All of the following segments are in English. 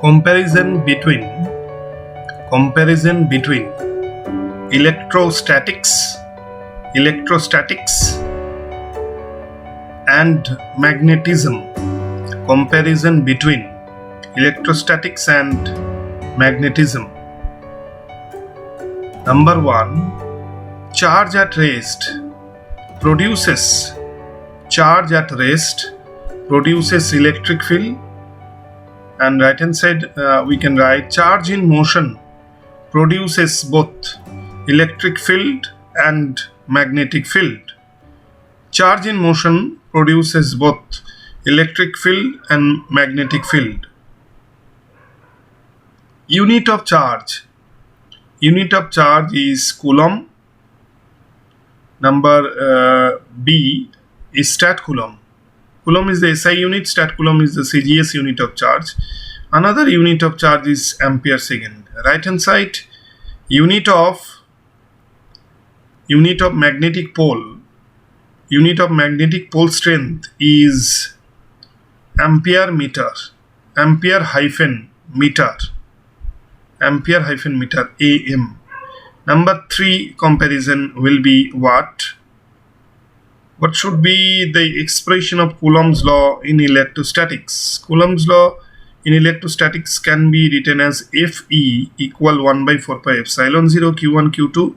Comparison between electrostatics and magnetism. Comparison between electrostatics and magnetism. Number 1, charge at rest produces electric field, and right hand side we can write charge in motion produces both electric field and magnetic field. Charge in motion produces both electric field and magnetic field. Unit of charge is Coulomb. Number B is stat Coulomb. Coulomb is the SI unit, stat Coulomb is the CGS unit of charge. Another unit of charge is ampere second. Right hand side, unit of magnetic pole. Unit of magnetic pole strength is ampere meter. Ampere hyphen meter, AM. Number 3 comparison will be what should be the expression of Coulomb's law in electrostatics. Coulomb's law in electrostatics can be written as Fe equal 1 by 4 pi epsilon 0 Q1 Q2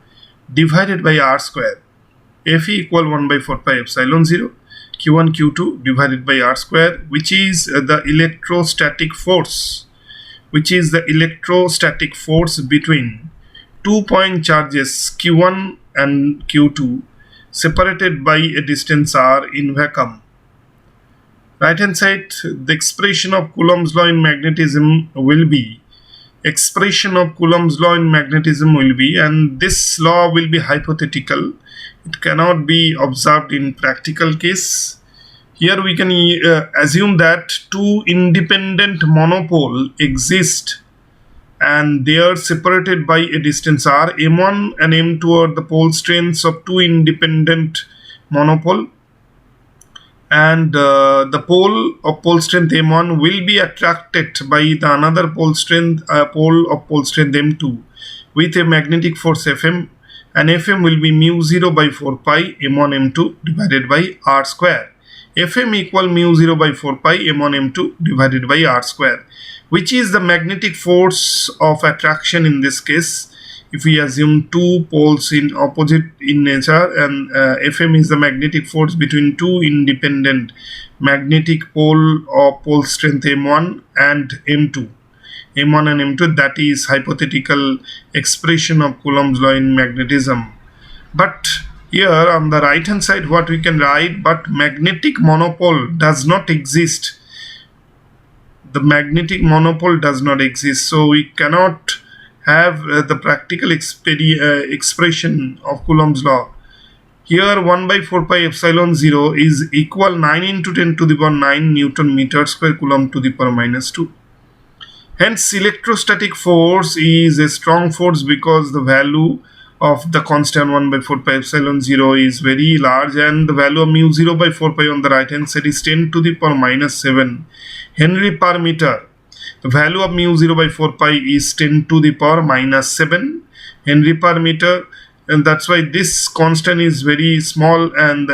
divided by R square. Fe equal 1 by 4 pi epsilon 0 Q1 Q2 divided by R square, which is the electrostatic force. Between 2 point charges Q1 and Q2 separated by a distance r in vacuum. Right hand side, the expression of Coulomb's law in magnetism will be, and this law will be hypothetical. It cannot be observed in practical case. Here we can assume that two independent monopole exist and they are separated by a distance r. M1 and M2 are the pole strengths of two independent monopole, and the pole of pole strength M1 will be attracted by the another pole of pole strength M2 with a magnetic force Fm, and Fm will be mu 0 by 4 pi M1 M2 divided by R square. Fm equal mu 0 by 4 pi M1 M2 divided by R square, which is the magnetic force of attraction in this case. If we assume two poles in opposite in nature, and Fm is the magnetic force between two independent magnetic pole of pole strength M1 and M2. That is hypothetical expression of Coulomb's law in magnetism. But here on the right hand side, what we can write, but magnetic monopole does not exist. The magnetic monopole does not exist, so we cannot have the practical expression of Coulomb's law. Here 1 by 4 pi epsilon 0 is equal 9 into 10 to the power 9 Newton meter square Coulomb to the power minus 2. Hence electrostatic force is a strong force because the value of the constant 1 by 4 pi epsilon 0 is very large, and the value of mu 0 by 4 pi on the right hand side is 10 to the power minus 7 Henry per meter. The value of mu 0 by 4 pi is 10 to the power minus 7 Henry per meter, and that's why this constant is very small, and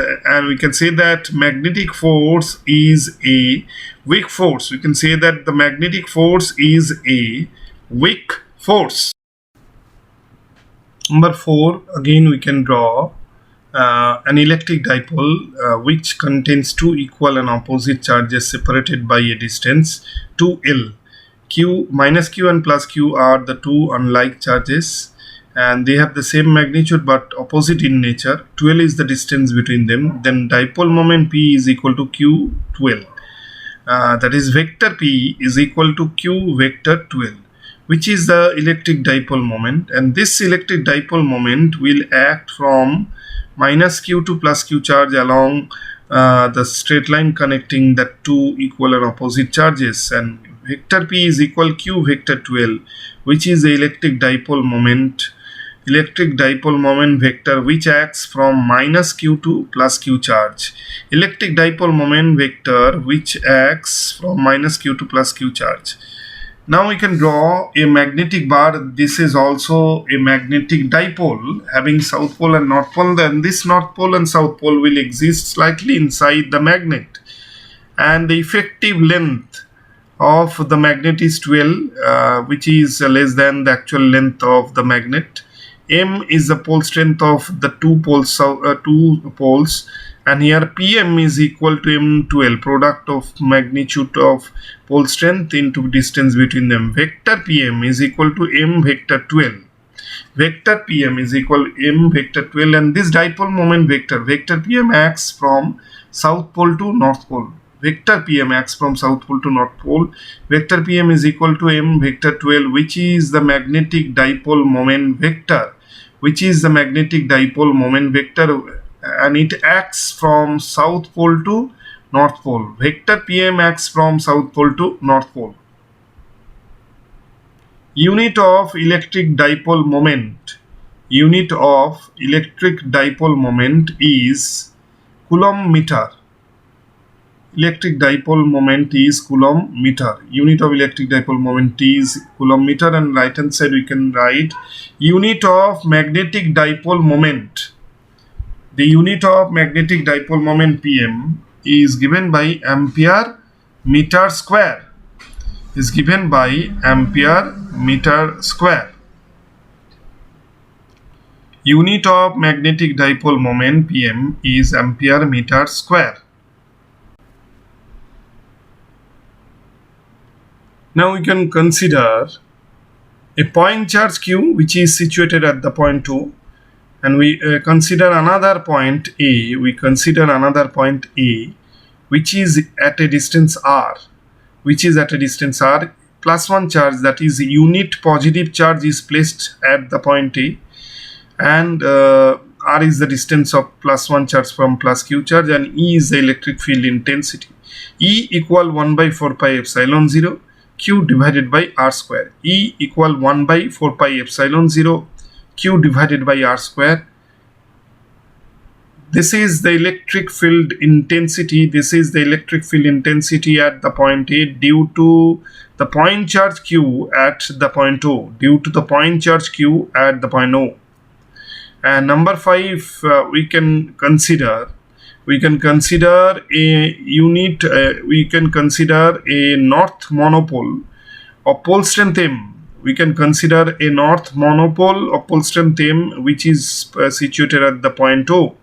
we can say that magnetic force is a weak force. We can say that the magnetic force is a weak force. Number 4, again we can draw an electric dipole which contains two equal and opposite charges separated by a distance 2L. Minus Q and plus Q are the two unlike charges, and they have the same magnitude but opposite in nature. 12 is the distance between them. Then dipole moment P is equal to Q 12. That is vector P is equal to Q vector 12, which is the electric dipole moment, and this electric dipole moment will act from minus Q to plus Q charge along the straight line connecting the two equal and opposite charges, and vector P is equal Q vector 12, which is the electric dipole moment vector which acts from minus Q to plus Q charge. Electric dipole moment vector which acts from minus Q to plus Q charge. Now we can draw a magnetic bar. This is also a magnetic dipole having south pole and north pole. Then this north pole and south pole will exist slightly inside the magnet, and the effective length of the magnet is 12, which is less than the actual length of the magnet. M is the pole strength of the two poles, and here Pm is equal to M12, product of magnitude of pole strength into distance between them. Vector Pm is equal to M vector 12. Vector Pm is equal to M vector 12, and this dipole moment vector Pm acts from south pole to north pole. Vector Pm acts from south pole to north pole. Vector Pm is equal to M vector 12, which is the magnetic dipole moment vector, and it acts from south pole to north pole. Vector Pm acts from south pole to north pole. Unit of electric dipole moment. Unit of electric dipole moment is Coulomb meter. Electric dipole moment is Coulomb meter. Unit of electric dipole moment is Coulomb meter, and right hand side we can write unit of magnetic dipole moment. The unit of magnetic dipole moment Pm is given by ampere meter square. Unit of magnetic dipole moment Pm is ampere meter square. Now we can consider a point charge Q which is situated at the point O, and we consider another point A. Which is at a distance R. Plus 1 charge, that is unit positive charge, is placed at the point A, and R is the distance of plus 1 charge from plus Q charge, and E is the electric field intensity. E equal 1 by 4 pi epsilon 0 Q divided by R square. E equal 1 by 4 pi epsilon 0 Q divided by R square. This is the electric field intensity. At the point A due to the point charge Q at the point O. And number 5, we can consider a north monopole of pole strength M. Which is situated at the point O,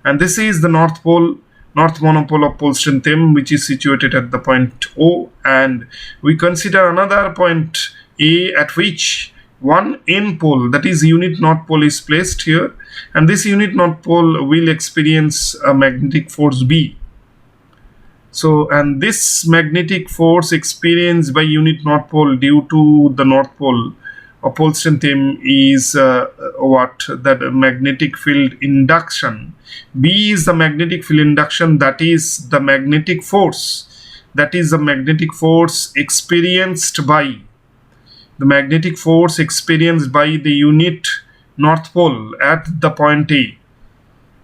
and this is the north monopole of pole strength M, which is situated at the point O, and we consider another point A at which one N pole, that is unit north pole, is placed here, and this unit north pole will experience a magnetic force B. So, and this magnetic force experienced by unit north pole due to the north pole of pole strength M is that magnetic field induction. B is the magnetic field induction, that is the magnetic force. Experienced by the unit north pole at the point A,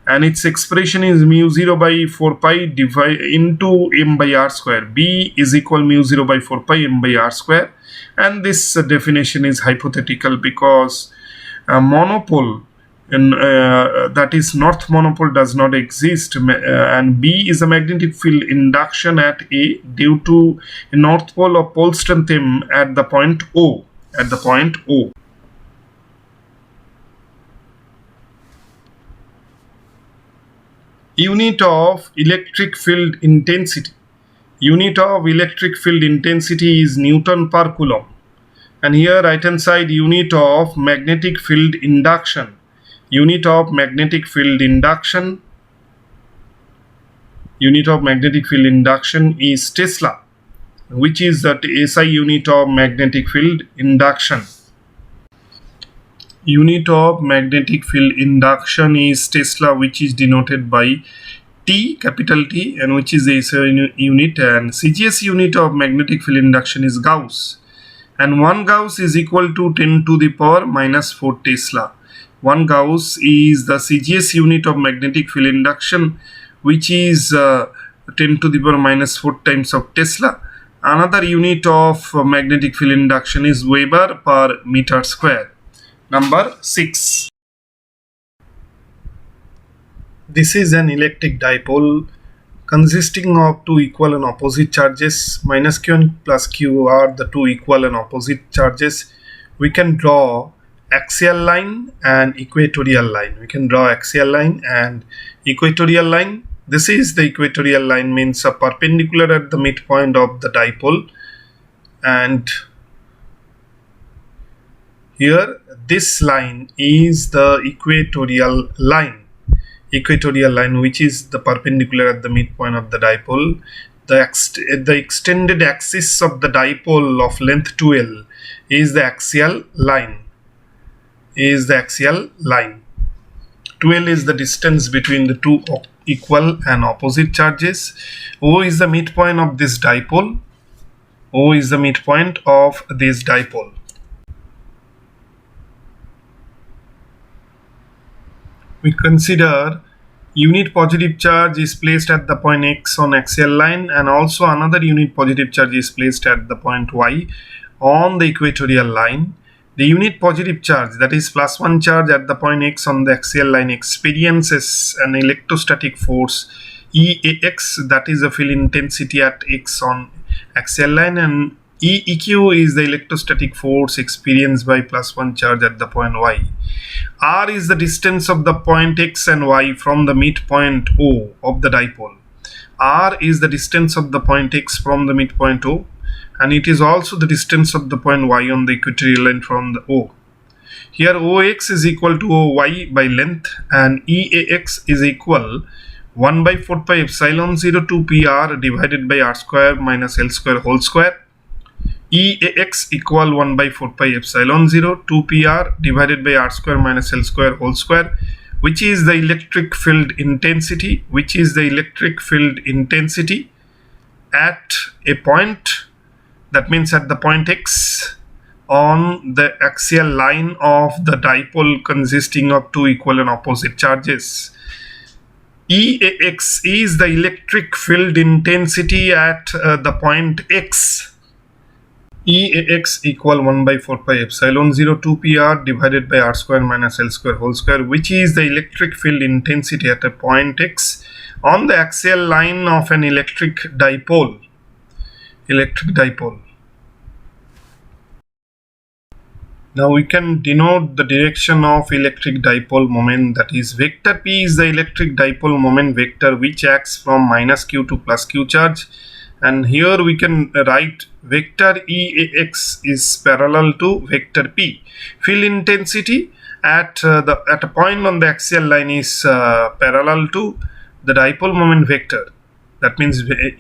and its expression is mu 0 by 4 pi into m by r square. B is equal mu 0 by 4 pi m by r square, and this definition is hypothetical because monopole, that is north monopole, does not exist, and B is a magnetic field induction at A due to a north pole of pole strength M at the point O. Unit of electric field intensity. Is Newton per Coulomb, and here right hand side unit of magnetic field induction. Unit of magnetic field induction is Tesla, which is the SI unit of magnetic field induction. Unit of magnetic field induction is Tesla, which is denoted by T, capital T, and which is the SI unit, and CGS unit of magnetic field induction is Gauss, and 1 Gauss is equal to 10 to the power minus 4 Tesla. 1 Gauss is the CGS unit of magnetic field induction, which is 10 to the power minus 4 times of Tesla, Another unit of magnetic field induction is Weber per meter square. Number 6. This is an electric dipole consisting of two equal and opposite charges. Minus q and plus q are the two equal and opposite charges. We can draw axial line and equatorial line. We can draw axial line and equatorial line. This is the equatorial line, means a perpendicular at the midpoint of the dipole, and here this line is the equatorial line. Equatorial line, which is the perpendicular at the midpoint of the dipole. The extended axis of the dipole of length 2l is the axial line. 2l is the distance between the two equal and opposite charges. O is the midpoint of this dipole. We consider unit positive charge is placed at the point x on axial line, and also another unit positive charge is placed at the point y on the equatorial line. The unit positive charge, that is plus 1 charge at the point x on the axial line, experiences an electrostatic force EAX, that is the field intensity at x on axial line, and EEQ is the electrostatic force experienced by plus 1 charge at the point y. R is the distance of the point x and y from the midpoint O of the dipole. R is the distance of the point x from the midpoint O, and it is also the distance of the point y on the equatorial line from the O. Here OX is equal to OY by length, and EAX is equal 1 by 4 pi epsilon 0 to PR divided by R square minus L square whole square. EAX equal 1 by 4 pi epsilon 0 to PR divided by R square minus L square whole square, which is the electric field intensity, at a point, that means at the point x on the axial line of the dipole consisting of two equal and opposite charges. EAX is the electric field intensity at the point x. EAX equal 1 by 4 pi epsilon 0 to PR divided by R square minus L square whole square, which is the electric field intensity at a point x on the axial line of an electric dipole. Now we can denote the direction of electric dipole moment, that is vector P is the electric dipole moment vector which acts from minus q to plus q charge, and here we can write vector EAX is parallel to vector P. Field intensity at a point on the axial line is parallel to the dipole moment vector. That means vector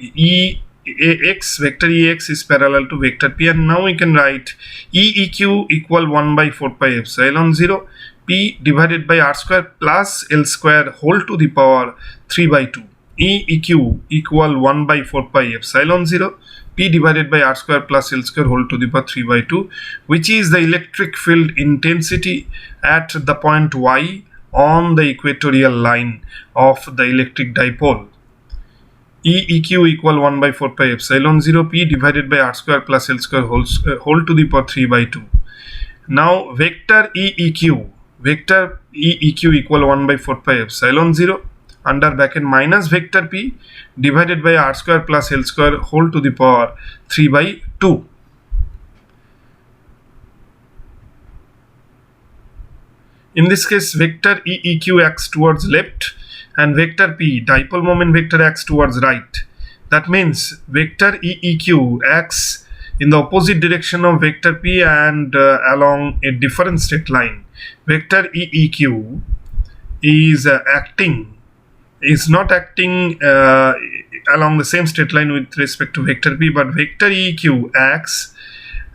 EAX is parallel to vector P, and now we can write EEQ equal 1 by 4 pi epsilon 0 P divided by R square plus L square whole to the power 3 by 2. EEQ equal 1 by 4 pi epsilon 0 P divided by R square plus L square whole to the power 3 by 2, which is the electric field intensity at the point y on the equatorial line of the electric dipole. EEQ equal 1 by 4 pi epsilon 0 P divided by R square plus L square whole to the power 3 by 2. Now vector EEQ equal 1 by 4 pi epsilon 0 under bracket minus vector P divided by R square plus L square whole to the power 3 by 2. In this case, vector EEQ acts towards left and vector P, dipole moment vector, acts towards right. That means vector EEQ acts in the opposite direction of vector P and along a different straight line. Vector EEQ is not acting along the same straight line with respect to vector P, but vector EEQ acts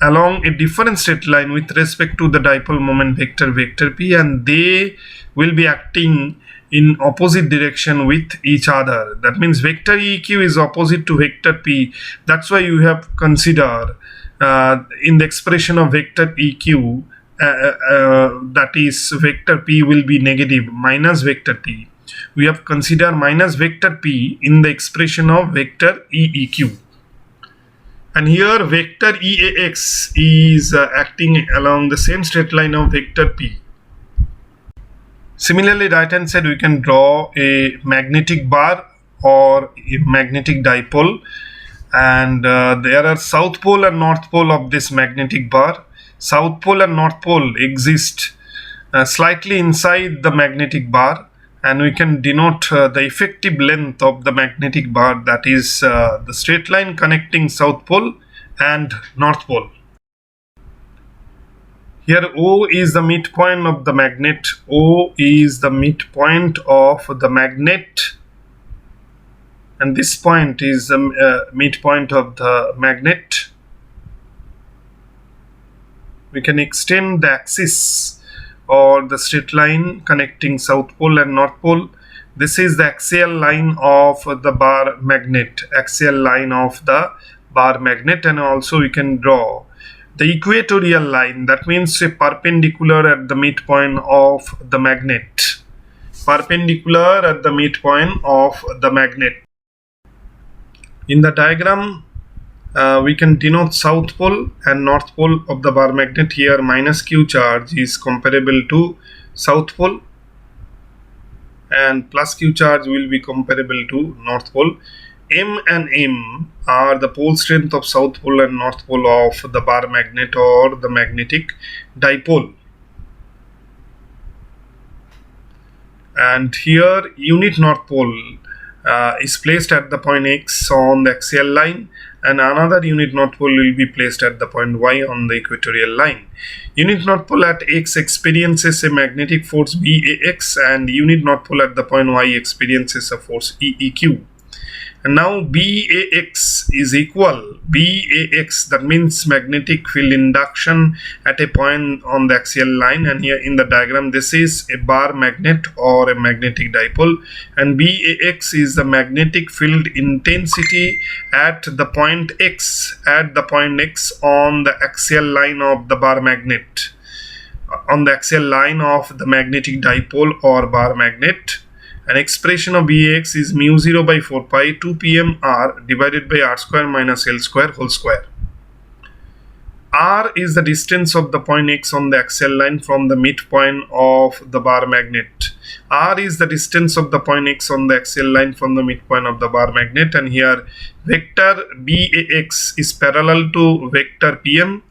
along a different straight line with respect to the dipole moment vector P, and they will be acting in opposite direction with each other. That means vector EEQ is opposite to vector P. That's why you have considered in the expression of vector EQ that is vector P will be negative minus vector P. We have considered minus vector P in the expression of vector EEQ. And here vector EAX is acting along the same straight line of vector P. Similarly, right hand side we can draw a magnetic bar or a magnetic dipole, and there are south pole and north pole of this magnetic bar. South pole and north pole exist slightly inside the magnetic bar, and we can denote the effective length of the magnetic bar, that is the straight line connecting south pole and north pole. Here O is the midpoint of the magnet. O is the midpoint of the magnet, and this point is the midpoint of the magnet. We can extend the axis or the straight line connecting south pole and north pole. This is the axial line of the bar magnet, and also we can draw the equatorial line, that means a perpendicular at the midpoint of the magnet. In the diagram, we can denote south pole and north pole of the bar magnet. Here minus Q charge is comparable to south pole and plus Q charge will be comparable to north pole. M and M are the pole strength of south pole and north pole of the bar magnet or the magnetic dipole. And here unit north pole is placed at the point X on the axial line, and another unit north pole will be placed at the point Y on the equatorial line. Unit north pole at X experiences a magnetic force BAX, and unit north pole at the point Y experiences a force EEQ. And now BAX is equal, that means magnetic field induction at a point on the axial line, and here in the diagram this is a bar magnet or a magnetic dipole, and BAX is the magnetic field intensity at the point X, on the axial line of the bar magnet, on the axial line of the magnetic dipole or bar magnet. An expression of BAX is mu 0 by 4 pi 2 pm R divided by R square minus L square whole square. R is the distance of the point X on the axial line from the midpoint of the bar magnet. R is the distance of the point X on the axial line from the midpoint of the bar magnet, and here vector BAX is parallel to vector PM,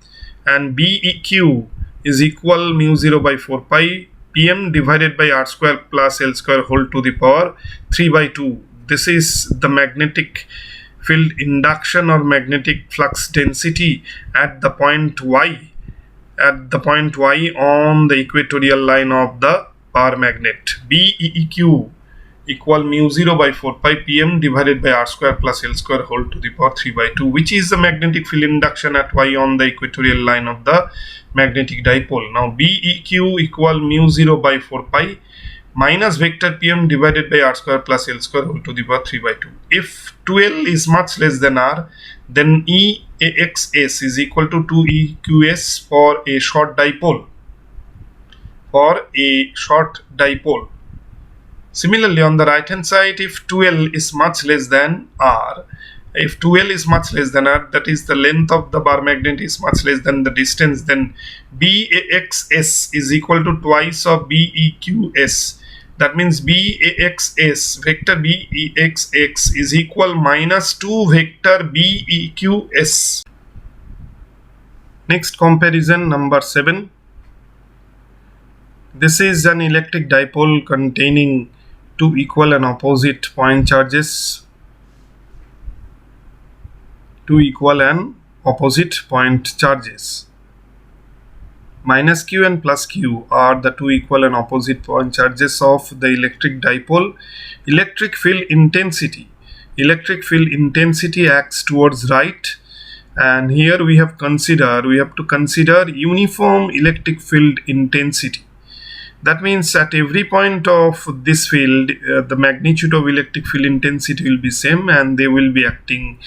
and BEQ is equal mu 0 by 4 pi Pm divided by R square plus L square whole to the power 3 by 2. This is the magnetic field induction or magnetic flux density at the point Y, on the equatorial line of the bar magnet. BEQ equal mu 0 by 4 pi Pm divided by R square plus L square whole to the power 3 by 2, which is the magnetic field induction at Y on the equatorial line of the magnetic dipole. Now BEQ equal mu 0 by 4 pi minus vector Pm divided by R square plus L square whole to the power 3 by 2. If 2L is much less than R, then EAXS is equal to 2EQS for a short dipole. Similarly, on the right hand side, if 2L is much less than R, that is the length of the bar magnet is much less than the distance, then BAXS is equal to twice of BEQS. That means BAXS, vector BEXX is equal minus 2 vector BEQS. Next comparison, number 7. This is an electric dipole containing two equal and opposite point charges. Minus Q and plus Q are the two equal and opposite point charges of the electric dipole. Electric field intensity acts towards right, and here we have to consider uniform electric field intensity. That means at every point of this field, the magnitude of electric field intensity will be same, and they will be acting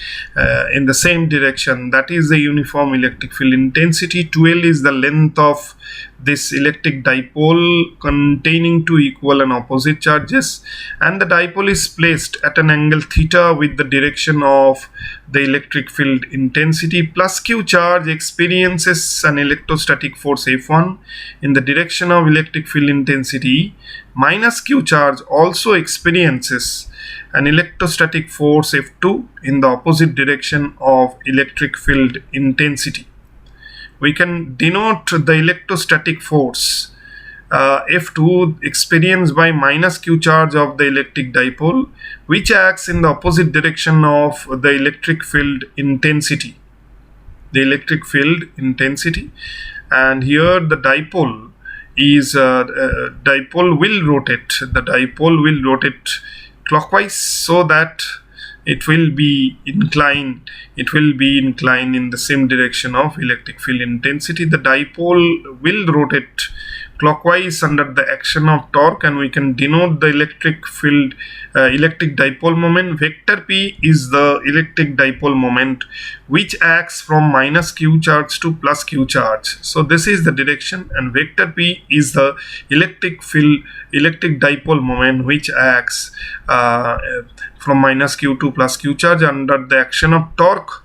in the same direction. That is the uniform electric field intensity. 2L is the length of this electric dipole containing two equal and opposite charges, and the dipole is placed at an angle theta with the direction of the electric field intensity. Plus q charge experiences an electrostatic force F1 in the direction of electric field intensity. Minus q charge also experiences an electrostatic force F2 in the opposite direction of electric field intensity. We can denote the electrostatic force F2 experienced by minus q charge of the electric dipole, which acts in the opposite direction of the electric field intensity. And here the dipole will rotate. The dipole will rotate clockwise, so that it will be inclined in the same direction of electric field intensity. The dipole will rotate clockwise under the action of torque, and we can denote the electric dipole moment. Vector p is the electric dipole moment which acts from minus q charge to plus q charge. So this is the direction, and vector p is the electric dipole moment which acts from minus q to plus q charge under the action of torque.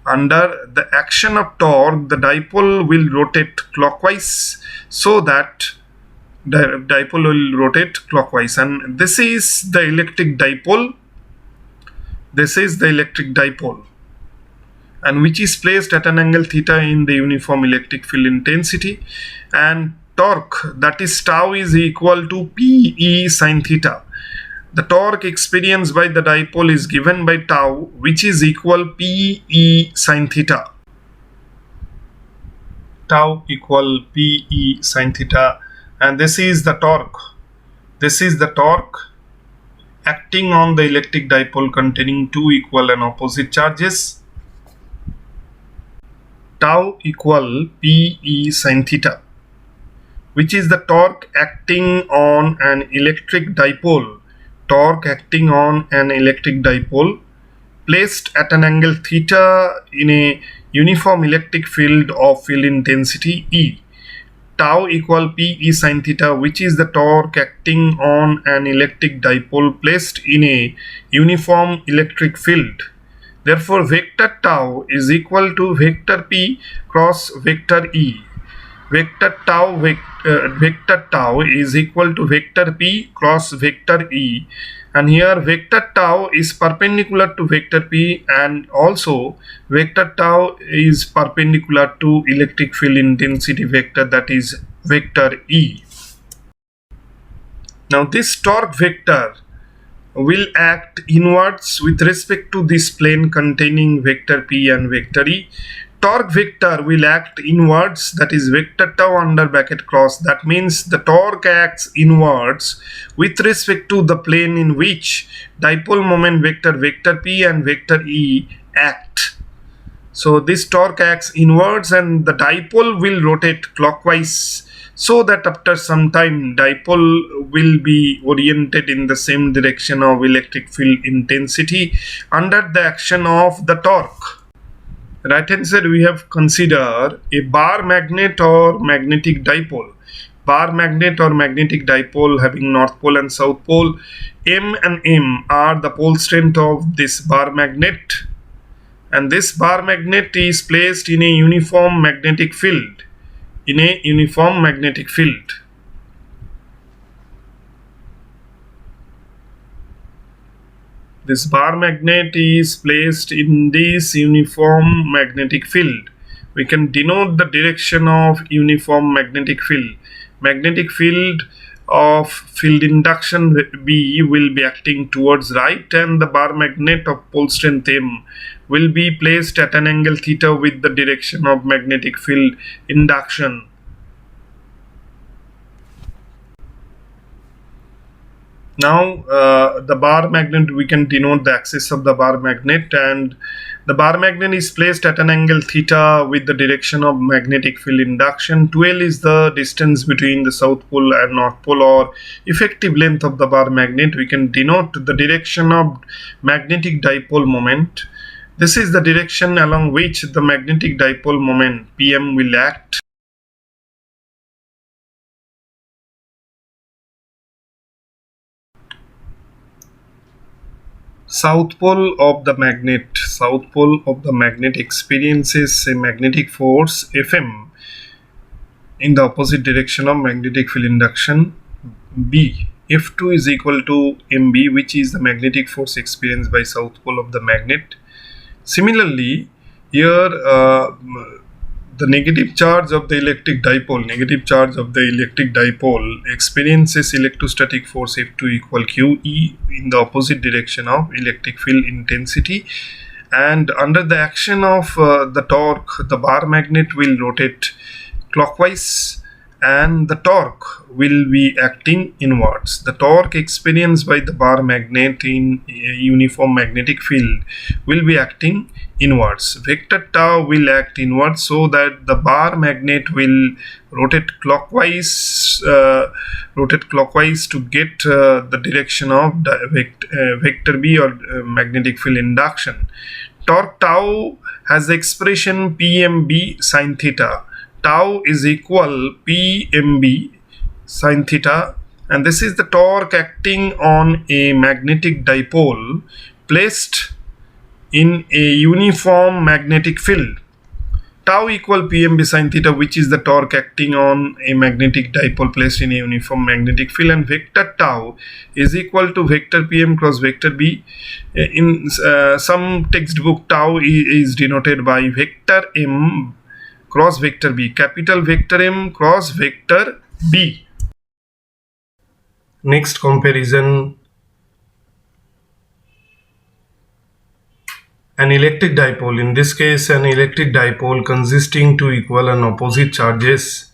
Under the action of torque, the dipole will rotate clockwise, so that the dipole will rotate clockwise, and this is the electric dipole. And which is placed at an angle theta in the uniform electric field intensity, and torque, that is tau, is equal to Pe sin theta. The torque experienced by the dipole is given by tau, which is equal Pe sin theta. Tau equal Pe sin theta, and this is the torque. Acting on the electric dipole containing two equal and opposite charges. Tau equal Pe sin theta, which is the torque acting on an electric dipole. Placed at an angle theta in a uniform electric field of field intensity E. Tau equal Pe sin theta, which is the torque acting on an electric dipole placed in a uniform electric field. Therefore, vector tau is equal to vector P cross vector E. Vector tau is equal to vector P cross vector E, and here vector tau is perpendicular to vector P, and also vector tau is perpendicular to electric field intensity vector, that is vector E. Now this torque vector will act inwards with respect to this plane containing vector P and vector E. Torque vector will act inwards, that is vector tau under bracket cross. That means the torque acts inwards with respect to the plane in which dipole moment vector P and vector E act. So this torque acts inwards, and the dipole will rotate clockwise, so that after some time dipole will be oriented in the same direction of electric field intensity under the action of the torque. Right hand side, we have considered a bar magnet or magnetic dipole. Bar magnet or magnetic dipole having north pole and south pole. M and M are the pole strength of this bar magnet, and this bar magnet is placed in a uniform magnetic field. This bar magnet is placed in this uniform magnetic field. We can denote the direction of uniform magnetic field. Magnetic field of field induction B will be acting towards right, and the bar magnet of pole strength M will be placed at an angle theta with the direction of magnetic field induction. Now the bar magnet, we can denote the axis of the bar magnet, and the bar magnet is placed at an angle theta with the direction of magnetic field induction. 2L is the distance between the south pole and north pole, or effective length of the bar magnet. We can denote the direction of magnetic dipole moment. This is the direction along which the magnetic dipole moment PM will act. South pole of the magnet experiences a magnetic force Fm in the opposite direction of magnetic field induction B. F2 is equal to mb, which is the magnetic force experienced by south pole of the magnet. Similarly, here the negative charge of the electric dipole experiences electrostatic force F2 equal QE in the opposite direction of electric field intensity, and under the action of the torque, the bar magnet will rotate clockwise and the torque will be acting inwards. The torque experienced by the bar magnet in a uniform magnetic field will be acting inwards. Vector tau will act inwards, so that the bar magnet will rotate clockwise to get the direction of vector B, or magnetic field induction. Torque tau has the expression PMB sin theta. Tau is equal PMB sin theta, and this is the torque acting on a magnetic dipole placed in a uniform magnetic field. Tau equal PMB sin theta, which is the torque acting on a magnetic dipole placed in a uniform magnetic field, and vector tau is equal to vector PM cross vector B. In some textbook, tau is denoted by vector M cross vector B, capital vector M cross vector B. Next comparison: an electric dipole. In this case, an electric dipole consisting two equal and opposite charges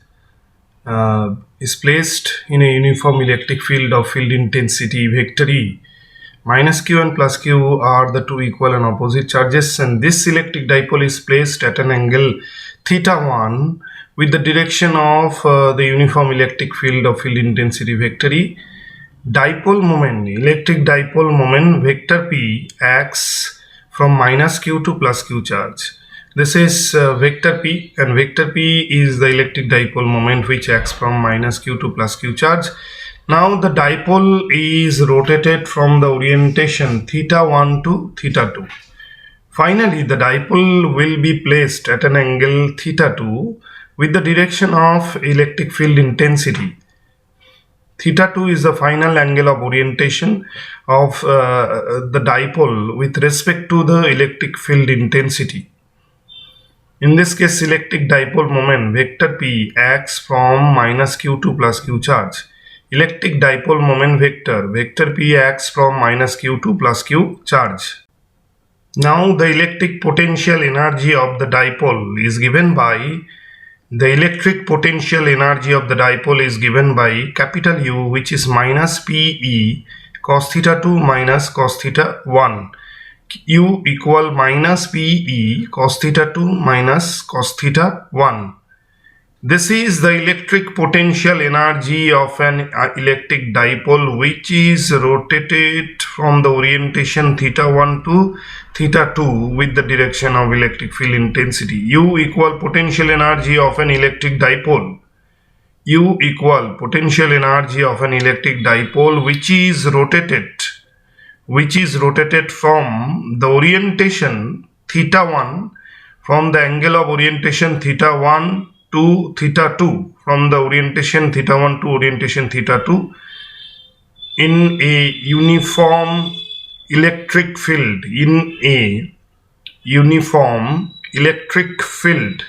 is placed in a uniform electric field of field intensity vector E. Minus Q and plus Q are the two equal and opposite charges, and this electric dipole is placed at an angle θ1 with the direction of the uniform electric field of field intensity vector E. Dipole moment, electric dipole moment vector P acts from minus Q to plus Q charge. This is vector P, and vector P is the electric dipole moment which acts from minus Q to plus Q charge. Now the dipole is rotated from the orientation θ1 to θ2. Finally, the dipole will be placed at an angle θ2 with the direction of electric field intensity. θ2 is the final angle of orientation of the dipole with respect to the electric field intensity. In this case, electric dipole moment vector P acts from minus Q to plus Q charge. Electric dipole moment vector P acts from minus Q to plus Q charge. Now the electric potential energy of the dipole is given by capital U, which is minus PE cos theta 2 minus cos theta 1. U equal minus PE cos theta 2 minus cos theta 1. This is the electric potential energy of an electric dipole which is rotated from the orientation θ1 to θ2 with the direction of electric field intensity. U equal potential energy of an electric dipole. U equal potential energy of an electric dipole which is rotated from the orientation θ1, from the angle of orientation θ1 to θ2, from the orientation θ1 to orientation θ2 in a uniform electric field,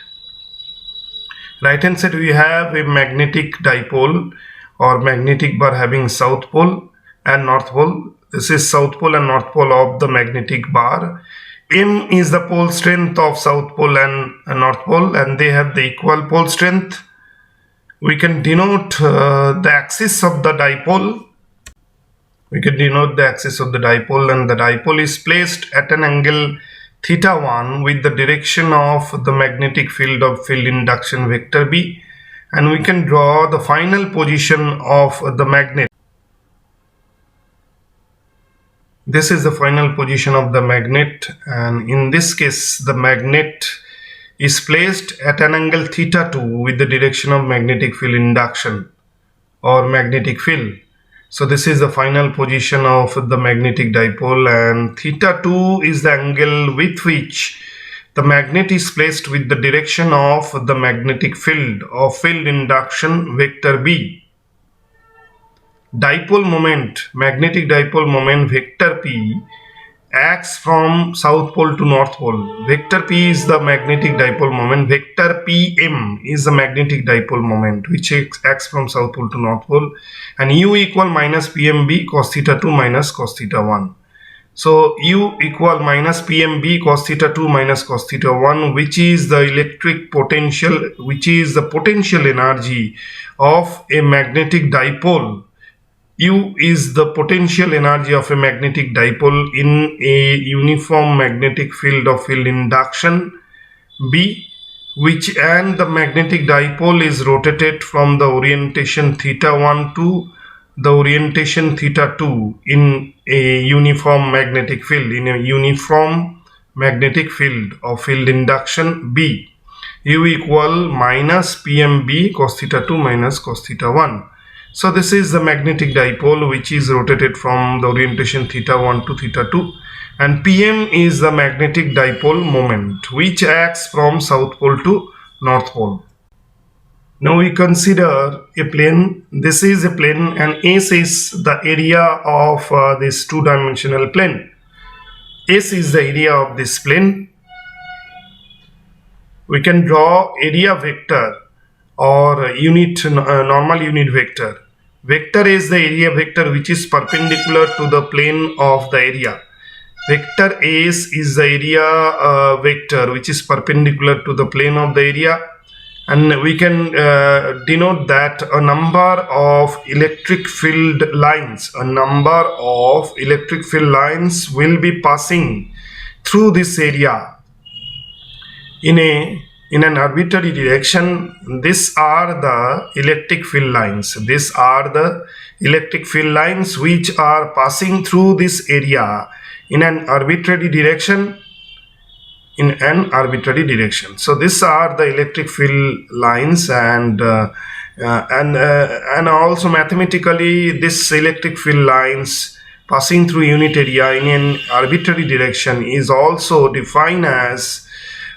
Right hand side we have a magnetic dipole or magnetic bar having south pole and north pole. This is south pole and north pole of the magnetic bar. M is the pole strength of south pole and north pole, and they have the equal pole strength. We can denote the axis of the dipole. And the dipole is placed at an angle θ1 with the direction of the magnetic field of field induction vector B, and we can draw the final position of the magnet. This is the final position of the magnet, and in this case the magnet is placed at an angle θ2 with the direction of magnetic field induction or magnetic field. So this is the final position of the magnetic dipole, and theta 2 is the angle with which the magnet is placed with the direction of the magnetic field or field induction vector B. Dipole moment, magnetic dipole moment vector P acts from south pole to north pole. Vector P is the magnetic dipole moment. Vector PM is the magnetic dipole moment which acts from south pole to north pole. And U equal minus PMB cos theta 2 minus cos theta 1. So U equal minus PMB cos theta 2 minus cos theta 1, which is the electric potential, which is the potential energy of a magnetic dipole. U is the potential energy of a magnetic dipole in a uniform magnetic field of field induction B, which and the magnetic dipole is rotated from the orientation theta 1 to the orientation theta 2 in a uniform magnetic field, in a uniform magnetic field of field induction B. U equal minus PMB cos theta 2 minus cos theta 1. So this is the magnetic dipole which is rotated from the orientation theta 1 to theta 2, and PM is the magnetic dipole moment which acts from south pole to north pole. Now we consider a plane. This is a plane and S is the area of this two-dimensional plane. S is the area of this plane. We can draw area vector or normal unit vector. Vector is the area vector which is perpendicular to the plane of the area. Vector S is the area vector which is perpendicular to the plane of the area, and we can denote that a number of electric field lines, will be passing through this area in an arbitrary direction. These are the electric field lines. These are the electric field lines which are passing through this area in an arbitrary direction. So these are the electric field lines, and also mathematically this electric field lines passing through unit area in an arbitrary direction is also defined as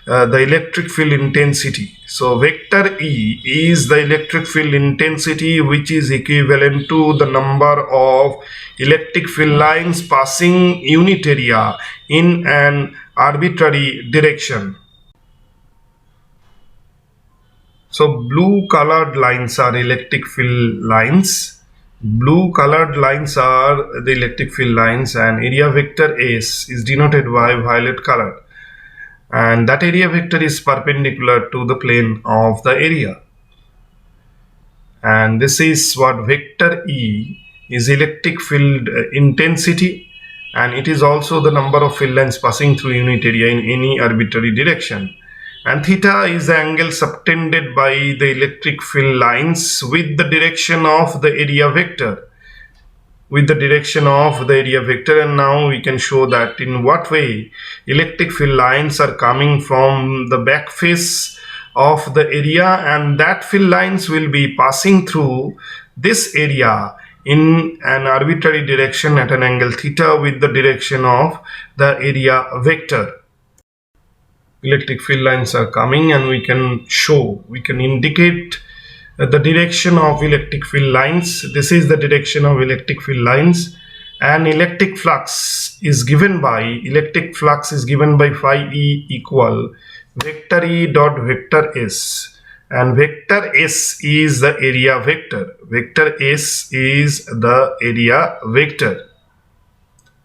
the electric field intensity. So vector E is the electric field intensity which is equivalent to the number of electric field lines passing unit area in an arbitrary direction. So blue colored lines are electric field lines. Blue colored lines are the electric field lines, and area vector S is denoted by violet color, and that area vector is perpendicular to the plane of the area. And this is what vector E is, electric field intensity, and it is also the number of field lines passing through unit area in any arbitrary direction. And theta is the angle subtended by the electric field lines with the direction of the area vector. And now we can show that in what way electric field lines are coming from the back face of the area, and that field lines will be passing through this area in an arbitrary direction at an angle theta with the direction of the area vector. Electric field lines are coming, and we can indicate the direction of electric field lines. This is the direction of electric field lines, and electric flux is given by phi E equal vector E dot vector S, and vector S is the area vector.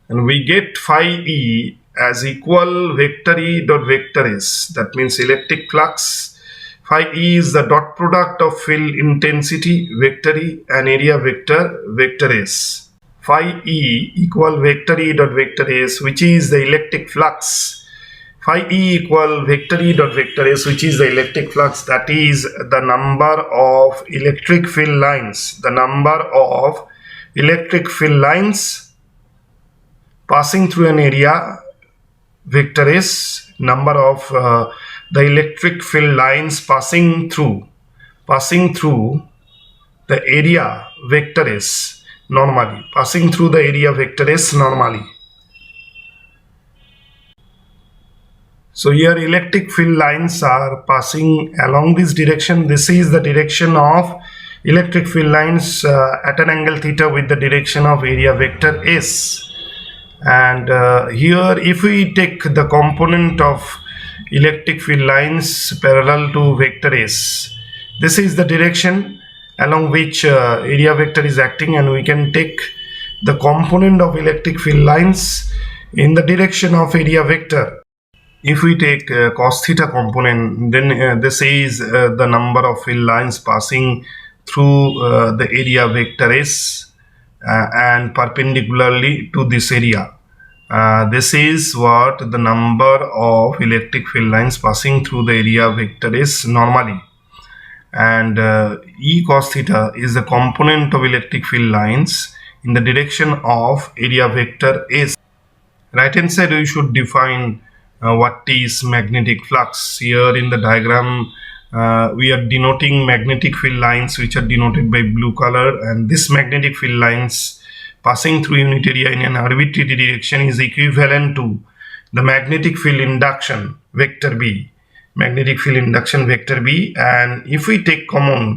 And we get phi E as equal vector E dot vector S. That means electric flux phi E is the dot product of field intensity vector E and area vector S. Phi E equal vector E dot vector S, which is the electric flux. Phi E equal vector E dot vector S, which is the electric flux, that is the number of electric field lines. Passing through an area vector S, number of the electric field lines passing through the area vector S. normally, passing through the area vector S normally. So here electric field lines are passing along this direction. This is the direction of electric field lines at an angle theta with the direction of area vector S. And here if we take the component of electric field lines parallel to vector S, this is the direction along which area vector is acting, and we can take the component of electric field lines in the direction of area vector. If we take cos theta component, then this is the number of field lines passing through the area vector S and perpendicularly to this area. This is what the number of electric field lines passing through the area vector S normally. And E cos theta is the component of electric field lines in the direction of area vector S. Right hand side we should define what is magnetic flux. Here in the diagram we are denoting magnetic field lines which are denoted by blue color, and this magnetic field lines passing through unit area in an arbitrary direction is equivalent to the magnetic field induction vector B. Magnetic field induction vector B, and if we take cos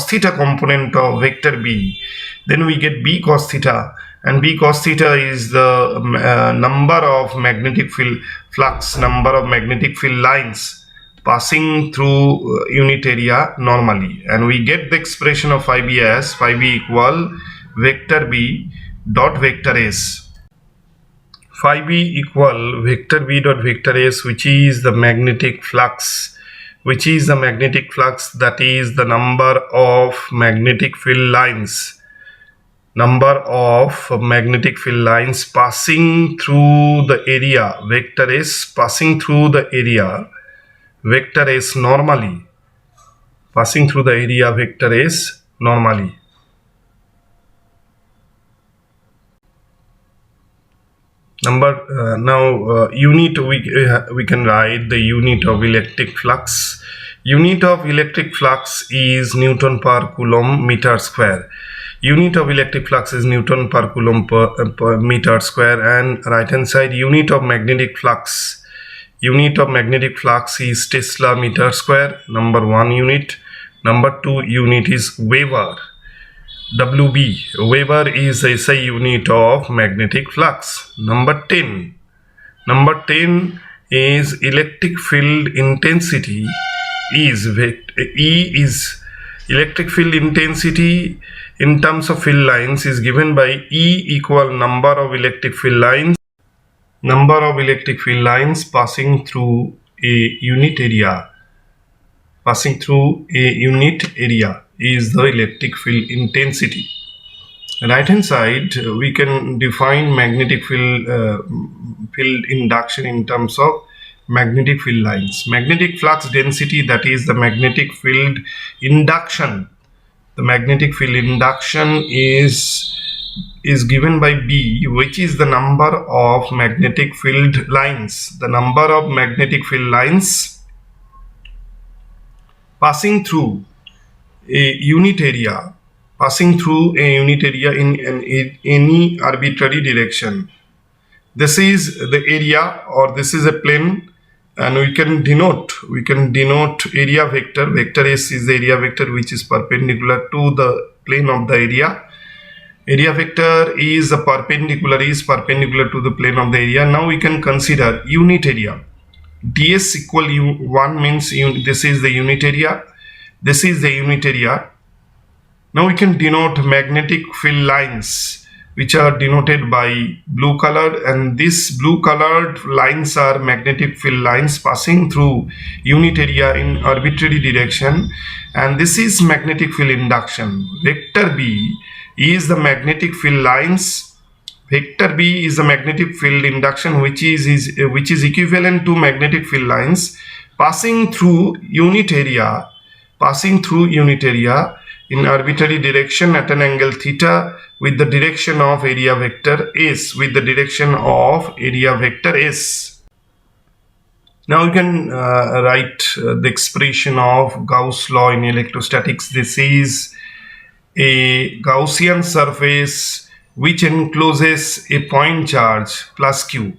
theta component of vector B, then we get B cos theta, and B cos theta is the number of magnetic field flux, number of magnetic field lines passing through unit area normally, and we get the expression of phi B as phi B equal vector B dot vector S. Phi B equal vector B dot vector S, which is the magnetic flux, that is the number of magnetic field lines, passing through the area vector S, normally, unit, we can write the unit of electric flux. Unit of electric flux is Newton per Coulomb meter square. Unit of electric flux is Newton per Coulomb per meter square, and right hand side unit of magnetic flux is Tesla meter square, number 1 unit. Number 2 unit is Weber. WB, Weber is SI unit of magnetic flux. Number 10 is electric field intensity electric field intensity in terms of field lines is given by E equal number of electric field lines passing through a unit area. Is the electric field intensity. Right hand side we can define magnetic field induction in terms of magnetic field lines. Magnetic flux density, that is the magnetic field induction. The magnetic field induction is given by B, which is the number of magnetic field lines. Passing through a unit area in any arbitrary direction. This is the area, or this is a plane, and we can denote area vector. Vector S is the area vector which is perpendicular to the plane of the area. Area vector is perpendicular to the plane of the area. Now we can consider unit area. ds equal 1 means this is the unit area. Now we can denote magnetic field lines, which are denoted by blue color, and these blue colored lines are magnetic field lines passing through unit area in arbitrary direction, and this is magnetic field induction. Vector B is the magnetic field lines. Vector B is the magnetic field induction, which is equivalent to magnetic field lines passing through unit area in arbitrary direction at an angle theta with the direction of area vector S. Now we can write the expression of Gauss law in electrostatics. This is a Gaussian surface which encloses a point charge plus q.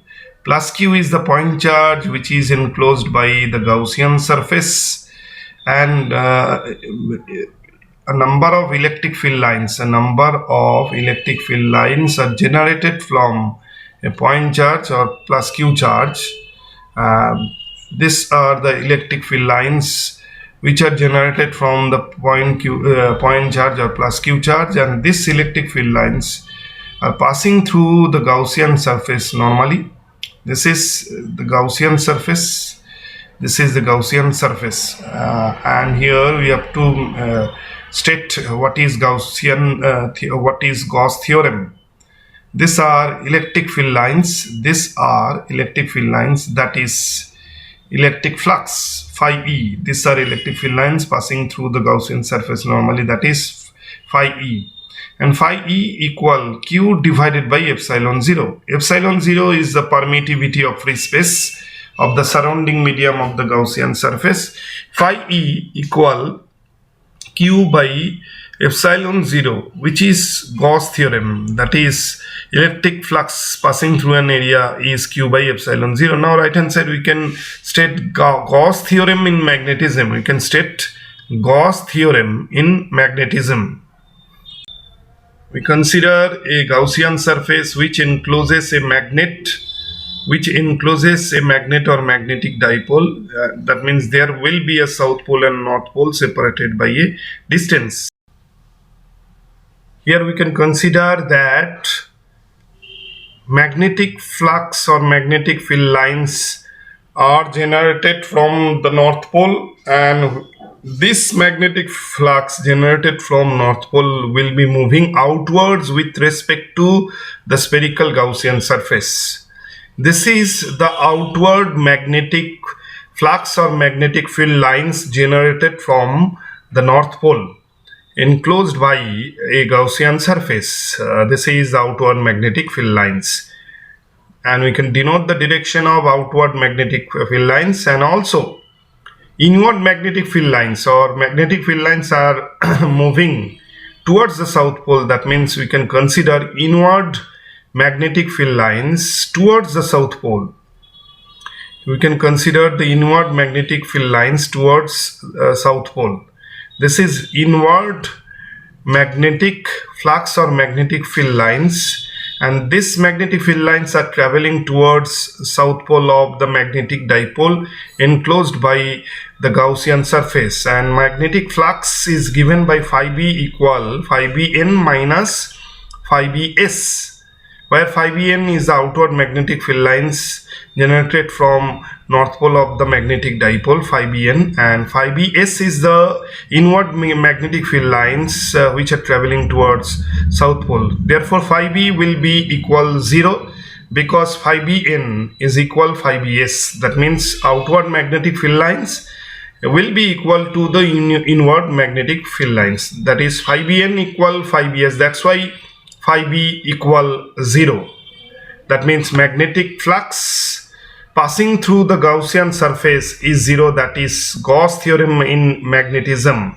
Plus q is the point charge which is enclosed by the Gaussian surface, and a number of electric field lines are generated from a point charge or plus q charge. These are the electric field lines which are generated from the point charge or plus q charge, and these electric field lines are passing through the Gaussian surface normally. This is the Gaussian surface. And here we have to state what is Gauss theorem. These are electric field lines. That is electric flux phi e. These are electric field lines passing through the Gaussian surface normally, that is phi e. And phi e equal q divided by epsilon 0. Epsilon 0 is the permittivity of free space of the surrounding medium of the Gaussian surface. Phi e equal q by epsilon 0, which is Gauss theorem, that is electric flux passing through an area is q by epsilon 0. Now right hand side we can state Gauss theorem in magnetism. We consider a Gaussian surface which encloses a magnet or magnetic dipole. That means there will be a south pole and north pole separated by a distance. Here we can consider that magnetic flux or magnetic field lines are generated from the north pole, and this magnetic flux generated from north pole will be moving outwards with respect to the spherical Gaussian surface. This is the outward magnetic flux or magnetic field lines generated from the north pole enclosed by a Gaussian surface. This is the outward magnetic field lines, and we can denote the direction of outward magnetic field lines. And also inward magnetic field lines are moving towards the south pole. That means we can consider inward magnetic field lines towards the south pole. We can consider the inward magnetic field lines towards south pole. This is inward magnetic flux or magnetic field lines, and these magnetic field lines are traveling towards south pole of the magnetic dipole enclosed by the Gaussian surface. And magnetic flux is given by phi b equal phi bn minus phi bs, where phi bn is the outward magnetic field lines generated from north pole of the magnetic dipole, phi bn, and phi bs is the inward magnetic field lines which are traveling towards south pole. Therefore phi b will be equal 0 because phi bn is equal phi bs. That means outward magnetic field lines will be equal to the inward magnetic field lines, that is phi bn equal phi bs. That's why phi b equal 0. That means magnetic flux passing through the Gaussian surface is 0. That is Gauss theorem in magnetism.